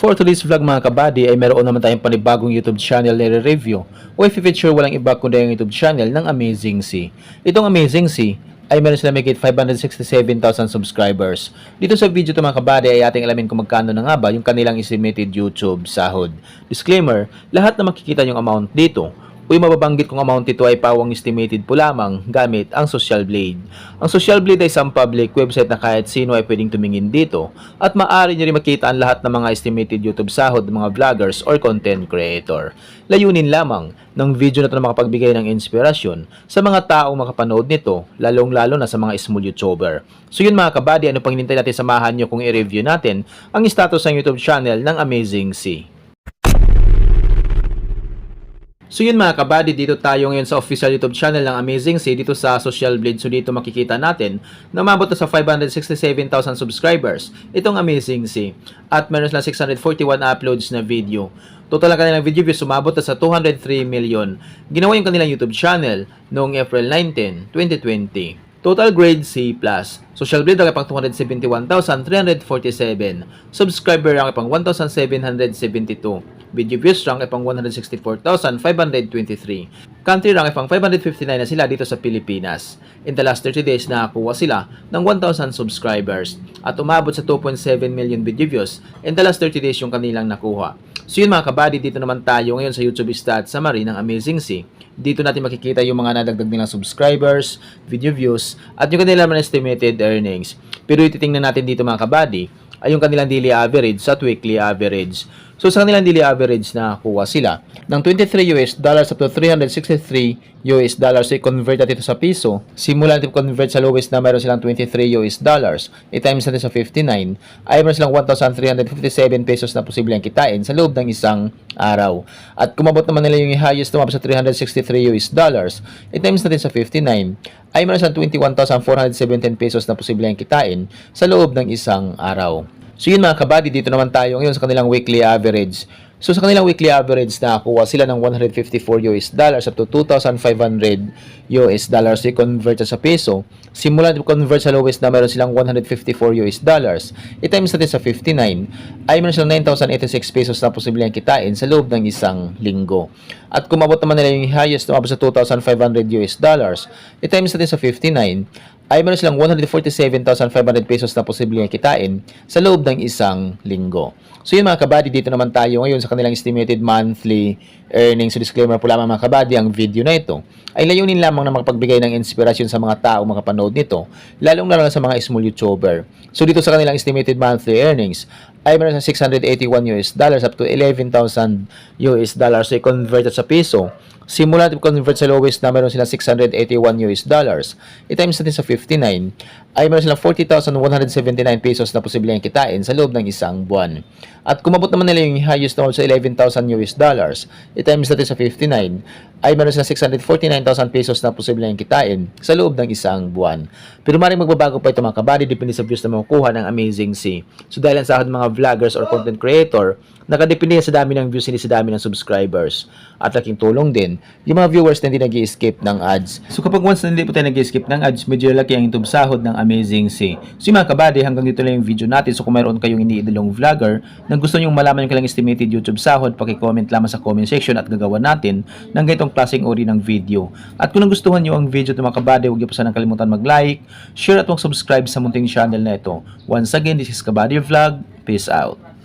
For today's vlog mga kabady ay meron naman tayong panibagong YouTube channel na review o i-feature walang iba kundi ang YouTube channel ng Amazing C. Itong Amazing C ay meron sila mahigit 567,000 subscribers. Dito sa video ito mga kabady ay ating alamin kung magkano na nga ba yung kanilang estimated YouTube sahod. Disclaimer, lahat na makikita yung amount dito o yung mababanggit kong amount ito ay pawang estimated po lamang gamit ang Social Blade. Ang Social Blade ay isang public website na kahit sino ay pwedeng tumingin dito at maaari nyo rin makita ang lahat ng mga estimated YouTube sahod ng mga vloggers or content creator. Layunin lamang ng video na ito na makapagbigay ng inspirasyon sa mga taong makapanood nito, lalong-lalo na sa mga small YouTuber. So yun mga kabady, ano pang hinintay natin, samahan nyo kung i-review natin ang status ng YouTube channel ng Amazing C. So yun mga kabady, dito tayo ngayon sa official YouTube channel ng Amazing C dito sa Social Blade. So dito makikita natin na umabot na sa 567,000 subscribers itong Amazing C. At meron sila 641 uploads na video. Total ang kanilang video views umabot na sa 203 million. Ginawa yung kanilang YouTube channel noong April 19, 2020. Total grade C+. Social Blade ang pang 271,347. Subscriber ang pang 1,772. Video views rank ay pang 164,523. Country rank ay pang 559 na sila dito sa Pilipinas. In the last 30 days, nakakuha sila ng 1,000 subscribers at umabot sa 2.7 million video views in the last 30 days yung kanilang nakuha. So yun mga kabady, dito naman tayo ngayon sa YouTube stats summary ng Amazing C. Dito natin makikita yung mga nadagdag nilang subscribers, video views, at yung kanilang estimated earnings. Pero ititingnan natin dito mga kabady ay yung kanilang daily average at weekly average. So sa kanilang daily average na kuha sila ng $23 up to $363. So i-convert natin ito sa piso. Simula natin convert sa lowest na mayroon silang $23. I-times natin sa 59 ay mayroon silang 1,357 pesos na posibleng kitain sa loob ng isang araw. At kumabot naman nila yung highest na sa $363. I-times natin sa 59 ay mayroon silang 21,417 pesos na posibleng kitain sa loob ng isang araw. So yun mga kabady, dito naman tayo ngayon sa kanilang weekly average. So sa kanilang weekly average, nakakuha sila ng $154 up to $2,500. So i-convert sa peso. Simula i-convert sa lowest na meron silang $154. I-times natin sa 59 ay meron silang 9,086 pesos na posibleng kitain sa loob ng isang linggo. At kumabot naman nila yung highest na sa $2,500. I-times natin sa 59 ay meron silang 147,500 pesos na posibleng kitain sa loob ng isang linggo. So yun mga kabady, dito naman tayo ngayon sa kanilang estimated monthly earnings. So disclaimer po lamang mga kabady, ang video na ito ay layunin lamang na makapagbigay ng inspirasyon sa mga tao makapanood nito, lalong-lalo na sa mga small YouTuber. So dito sa kanilang estimated monthly earnings ay meron sa $681 up to $11,000. So i-convert sa piso. Simula convert sa lowest na meron silang $681. I-times natin sa 59 ay meron silang 40,179 pesos na posibleng kitain sa loob ng isang buwan. At kumabot naman nila yung highest na sa $11,000. I-times natin sa 59 ay meron silang 649,000 pesos na posibleng kitain sa loob ng isang buwan. Pero maring magbabago pa ito mga kabady, depende sa views na makukuha ng Amazing C. So dahil ang sahod ng mga vloggers or content creator, nakadepende sa dami ng views, hindi sa dami ng subscribers. At laking tulong din yung mga viewers na hindi nag-i-skip ng ads. So kapag once na hindi po tayo nag-i-skip ng ads, medyo laki ang YouTube sahod ng Amazing C. So yung mga kabady, hanggang dito lang yung video natin. So kung mayroon kayong iniidolong vlogger na gusto nyo malaman yung kailang estimated YouTube sahod, paki-comment lamang sa comment section at gagawa natin ng ganitong klaseng uri ng video. At kung nagustuhan nyo ang video ito mga kabady, huwag nyo po sanang kalimutan mag-like, share at mag-subscribe sa munting channel na ito. Once again, this is Kabady Vlog. Peace out.